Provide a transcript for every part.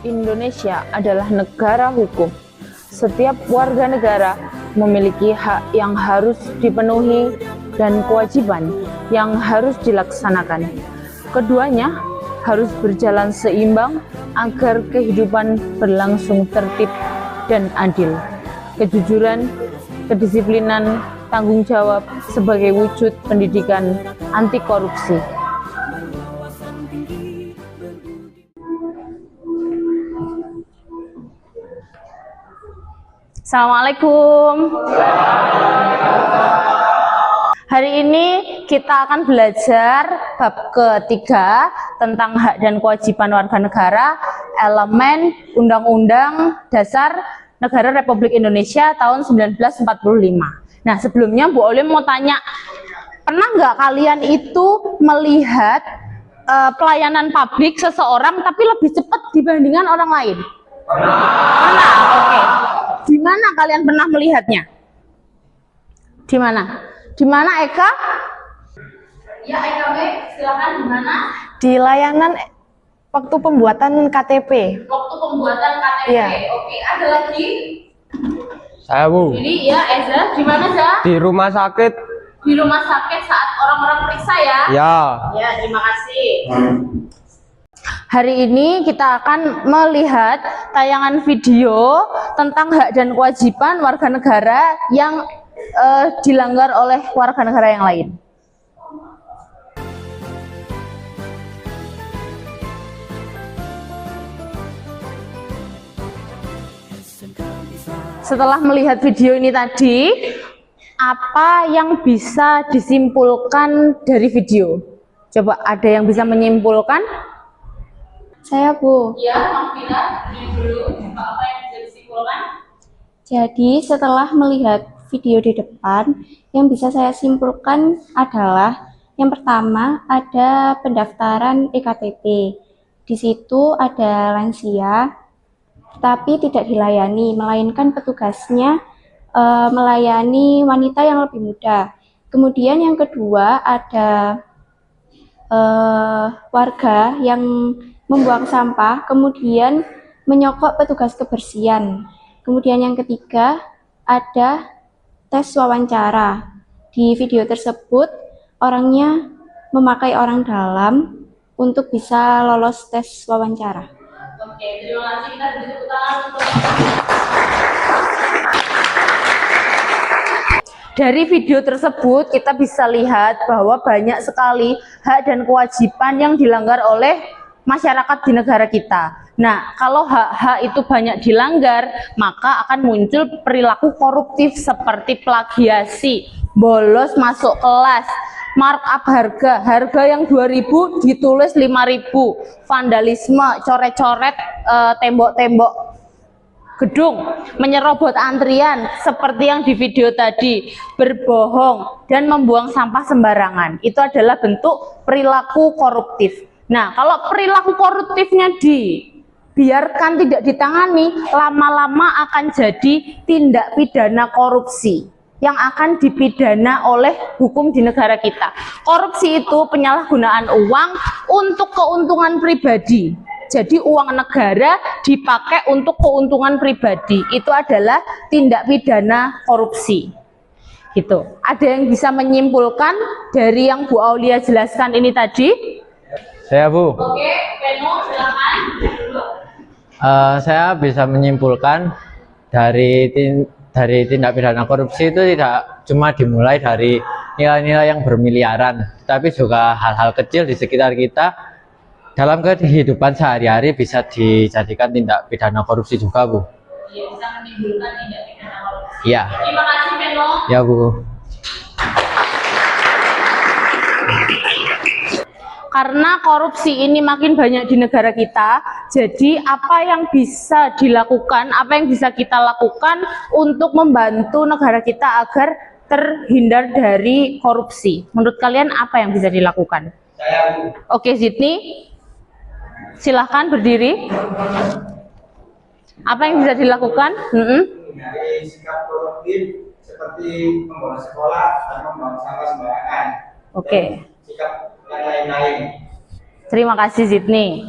Indonesia adalah negara hukum. Setiap warga negara memiliki hak yang harus dipenuhi dan kewajiban yang harus dilaksanakan. Keduanya harus berjalan seimbang agar kehidupan berlangsung tertib dan adil. Kejujuran, kedisiplinan, tanggung jawab sebagai wujud pendidikan anti korupsi. Assalamualaikum. Hari ini kita akan belajar bab ketiga tentang hak dan kewajiban warga negara, elemen Undang-Undang Dasar Negara Republik Indonesia tahun 1945. Nah, sebelumnya Bu Olim mau tanya, pernah nggak kalian itu melihat pelayanan publik seseorang tapi lebih cepat dibandingkan orang lain? Pernah? Oke. Di mana kalian pernah melihatnya? Di mana? Di mana, Eka? Ya, Eka, silakan. Di mana? Di layanan waktu pembuatan KTP. Waktu pembuatan KTP. Ya. Oke, ada lagi? Saya, Bu. Ini ya, Eza. Di mana, Za? Di rumah sakit. Di rumah sakit saat orang-orang periksa ya? Ya. Ya, terima kasih. Hari ini kita akan melihat tayangan video tentang hak dan kewajiban warga negara yang dilanggar oleh warga negara yang lain. Setelah melihat video ini tadi, apa yang bisa disimpulkan dari video? Coba ada yang bisa menyimpulkan? Saya, Bu. Ya, Mahfira, dulu apa yang bisa disimpulkan? Jadi setelah melihat video di depan, yang bisa saya simpulkan adalah yang pertama ada pendaftaran EKTP. Di situ ada lansia, tapi tidak dilayani, melainkan petugasnya melayani wanita yang lebih muda. Kemudian yang kedua ada warga yang membuang sampah, kemudian menyokok petugas kebersihan. Kemudian yang ketiga ada tes wawancara. Di video tersebut orangnya memakai orang dalam untuk bisa lolos tes wawancara. Oke, terima kasih. Kita beri tepuk tangan untuk dari video tersebut kita bisa lihat bahwa banyak sekali hak dan kewajiban yang dilanggar oleh masyarakat di negara kita. Nah, kalau hak-hak itu banyak dilanggar, maka akan muncul perilaku koruptif seperti plagiasi, bolos masuk kelas, markup harga yang 2.000 ditulis 5.000, vandalisme, coret-coret tembok-tembok gedung, menyerobot antrian seperti yang di video tadi, berbohong dan membuang sampah sembarangan. Itu adalah bentuk perilaku koruptif. Nah, kalau perilaku koruptifnya dibiarkan tidak ditangani, lama-lama akan jadi tindak pidana korupsi yang akan dipidana oleh hukum di negara kita. Korupsi itu penyalahgunaan uang untuk keuntungan pribadi. Jadi uang negara dipakai untuk keuntungan pribadi. Itu adalah tindak pidana korupsi. Gitu. Ada yang bisa menyimpulkan dari yang Bu Aulia jelaskan ini tadi? Saya, Bu. Oke, Beno, silakan. Saya bisa menyimpulkan dari tindak pidana korupsi itu tidak cuma dimulai dari nilai-nilai yang bermiliaran, tapi juga hal-hal kecil di sekitar kita dalam kehidupan sehari-hari bisa dijadikan tindak pidana korupsi juga, Bu. Iya, bisa menimbulkan tindak pidana korupsi. Iya. Terima kasih, Beno. Ya, Bu. Karena korupsi ini makin banyak di negara kita, jadi apa yang bisa dilakukan, apa yang bisa kita lakukan untuk membantu negara kita agar terhindar dari korupsi? Menurut kalian apa yang bisa dilakukan? Saya, Bu. Oke, Zidni, silahkan berdiri. Apa yang bisa dilakukan? Dari sikap koruptif seperti membolos sekolah dan membuang sampah sembarangan. Oke. Sikap yang lain-lain. Terima kasih, Zidni.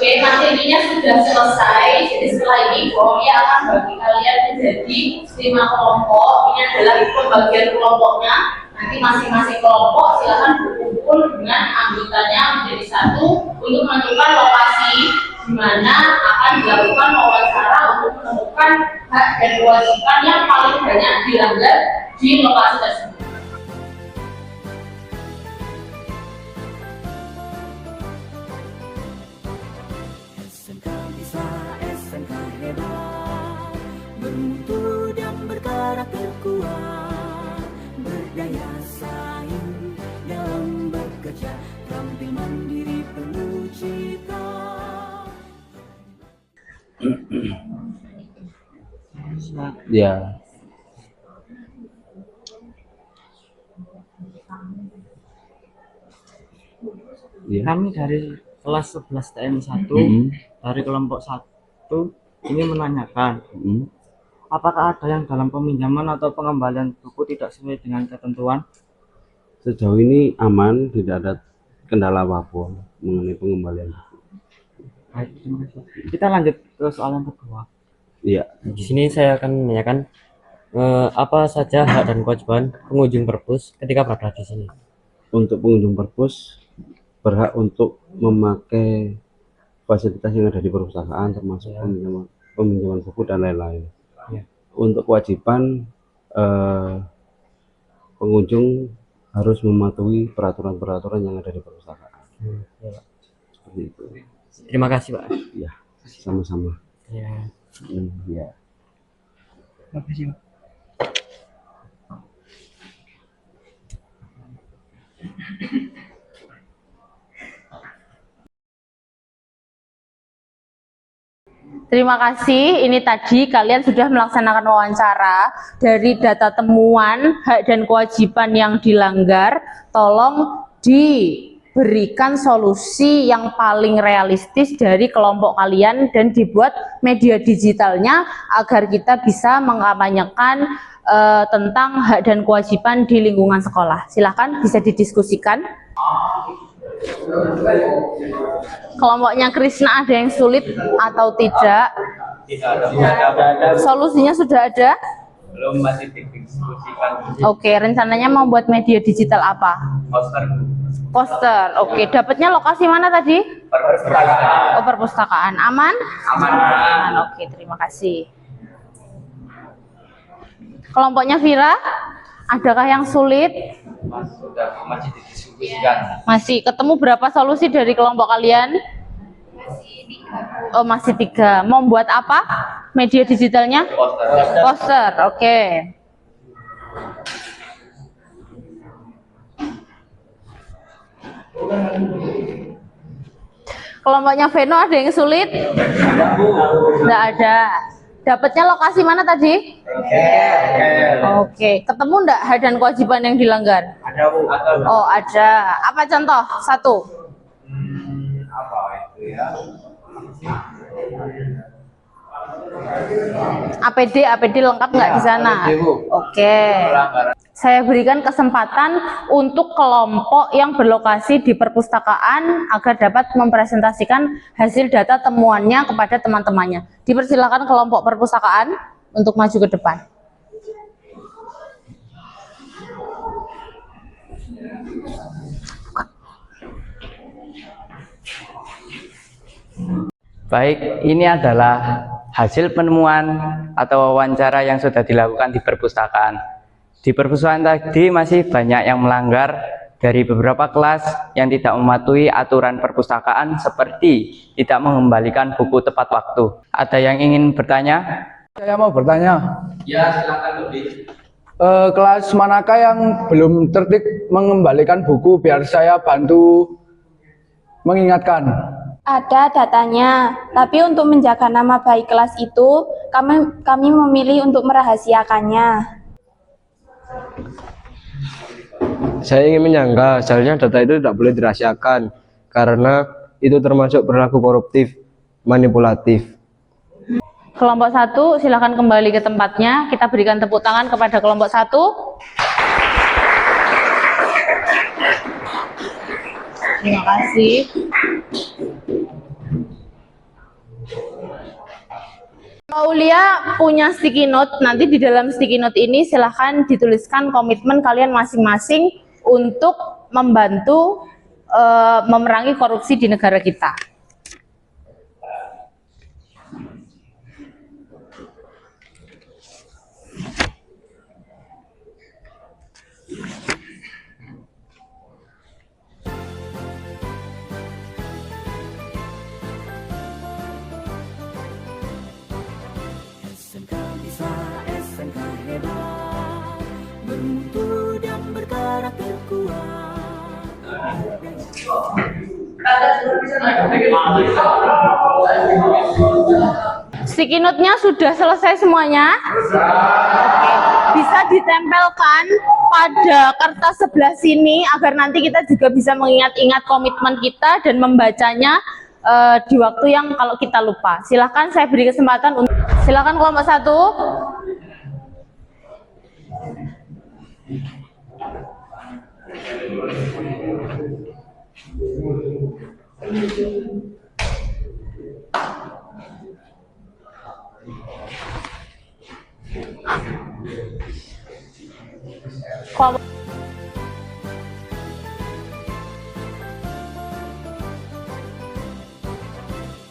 Oke, materinya sudah selesai. Jadi setelah ini Bohongnya akan bagi kalian menjadi 5 kelompok. Ini adalah pembagian kelompoknya. Nanti masing-masing kelompok silakan berkumpul dengan anggotanya menjadi satu untuk menentukan lokasi di mana akan dilakukan wawancara untuk menemukan hak dan kewajiban yang paling banyak dilanggar di lokasi tersebut. SMK bisa, SMK hebat, bermutu dan berkarakter kuat, berdaya saing dalam bekerja, tampil mandiri penuh cita. Ya. Ya. Kami dari kelas 11 TM1 dari kelompok 1 ini menanyakan apakah ada yang dalam peminjaman atau pengembalian buku tidak sesuai dengan ketentuan? Sejauh ini aman, tidak ada kendala apapun mengenai pengembalian. Baik, terima kasih. Kita lanjut ke soal yang kedua. Iya. Di sini saya akan menanyakan apa saja hak dan kewajiban pengunjung perpus ketika berada di sini. Untuk pengunjung perpus berhak untuk memakai fasilitas yang ada di perpustakaan, termasuk peminjaman buku dan lain-lain. Ya. Untuk kewajiban pengunjung harus mematuhi peraturan-peraturan yang ada di perpustakaan. Ya. Seperti itu. Terima kasih, Pak. Ya, sama-sama. Ya. Ya. Makasih, Pak. Terima kasih. Ini tadi kalian sudah melaksanakan wawancara. Dari data temuan hak dan kewajiban yang dilanggar, tolong diberikan solusi yang paling realistis dari kelompok kalian dan dibuat media digitalnya agar kita bisa mengkampanyekan tentang hak dan kewajiban di lingkungan sekolah. Silahkan bisa didiskusikan. Kelompoknya Krisna ada yang sulit atau tidak? Solusinya sudah ada? Belum, masih didiskusikan. Oke, rencananya mau buat media digital apa? Poster. Poster. Oke, dapatnya lokasi mana tadi? Perpustakaan. Oh, perpustakaan. Aman? Aman. Aman. Oke, terima kasih. Kelompoknya Vira, adakah yang sulit? Masih didiskusikan. Masih ketemu berapa solusi dari kelompok kalian? Oh, masih 3. Mau buat apa? Media digitalnya? Poster. Poster, oke. Kelompoknya Veno ada yang sulit? Tidak ada. Dapatnya lokasi mana tadi? Oke. Ketemu enggak hak dan kewajiban yang dilanggar? Ada, Bu. Oh, ada. Apa contoh? 1. Apa itu ya? APD lengkap nggak di sana? Oke. Saya berikan kesempatan untuk kelompok yang berlokasi di perpustakaan agar dapat mempresentasikan hasil data temuannya kepada teman-temannya. Dipersilakan kelompok perpustakaan untuk maju ke depan. Baik, ini adalah hasil penemuan atau wawancara yang sudah dilakukan di perpustakaan. Di perpustakaan tadi masih banyak yang melanggar, dari beberapa kelas yang tidak mematuhi aturan perpustakaan seperti tidak mengembalikan buku tepat waktu. Ada yang ingin bertanya? Saya mau bertanya. Ya, silakan, Bu. Kelas manakah yang belum tertib mengembalikan buku biar saya bantu mengingatkan? Ada datanya, tapi untuk menjaga nama baik kelas itu, kami memilih untuk merahasiakannya. Saya ingin menyangka, seharusnya data itu tidak boleh dirahasiakan, karena itu termasuk perilaku koruptif, manipulatif. Kelompok 1 silakan kembali ke tempatnya. Kita berikan tepuk tangan kepada kelompok 1. Terima kasih. Aulia punya sticky note. Nanti di dalam sticky note ini silahkan dituliskan komitmen kalian masing-masing untuk membantu memerangi korupsi di negara kita. SMK bisa, SMK hebat, bermutu dan berkarakter kuat. Sticky note-nya sudah selesai semuanya? Bisa ditempelkan pada kertas sebelah sini agar nanti kita juga bisa mengingat-ingat komitmen kita dan membacanya di waktu yang kalau kita lupa. Silahkan saya beri kesempatan untuk silakan kelompok 1. Kelompok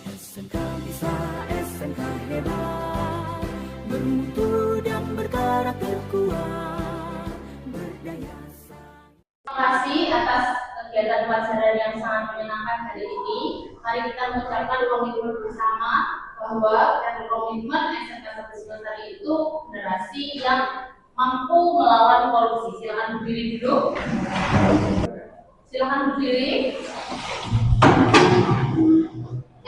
SMK bisa, SMK hebat, bermutu dan berkarakter kuat, berdaya saing. Terima kasih atas kegiatan pelajaran yang sangat menyenangkan hari ini. Mari kita mengucapkan komitmen bersama bahwa kita berkomitmen SMK 1 semester itu generasi yang mampu melawan korupsi. Silakan berdiri dulu. Silakan berdiri.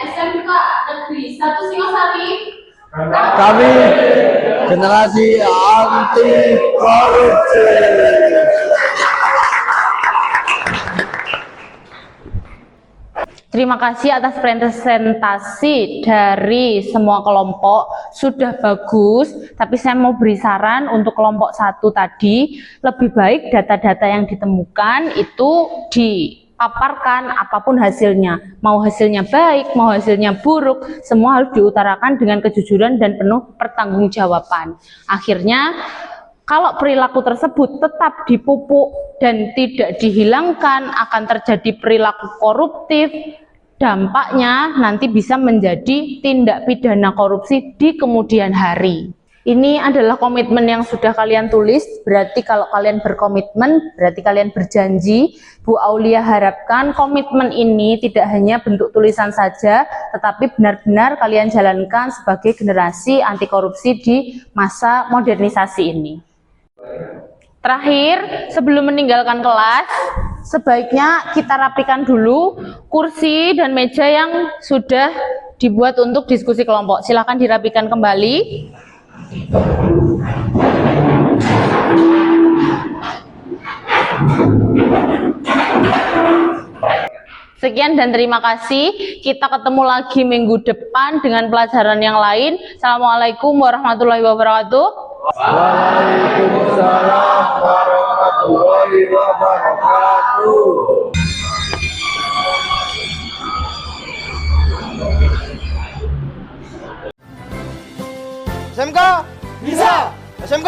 SMK Negeri 1 Singosari. Kami generasi anti korupsi. Terima kasih atas presentasi dari semua kelompok, sudah bagus, tapi saya mau beri saran untuk kelompok 1 tadi, lebih baik data-data yang ditemukan itu dipaparkan apapun hasilnya, mau hasilnya baik, mau hasilnya buruk, semua harus diutarakan dengan kejujuran dan penuh pertanggungjawaban. Akhirnya, kalau perilaku tersebut tetap dipupuk dan tidak dihilangkan, akan terjadi perilaku koruptif. Dampaknya nanti bisa menjadi tindak pidana korupsi di kemudian hari. Ini adalah komitmen yang sudah kalian tulis, berarti kalau kalian berkomitmen, berarti kalian berjanji. Bu Aulia harapkan komitmen ini tidak hanya bentuk tulisan saja, tetapi benar-benar kalian jalankan sebagai generasi anti korupsi di masa modernisasi ini. Terakhir, sebelum meninggalkan kelas, sebaiknya kita rapikan dulu kursi dan meja yang sudah dibuat untuk diskusi kelompok. Silakan dirapikan kembali. Sekian dan terima kasih. Kita ketemu lagi minggu depan dengan pelajaran yang lain. Assalamualaikum warahmatullahi wabarakatuh. Waalaikumsalam warahmatullahi wabarakatuh. SMK bisa, SMK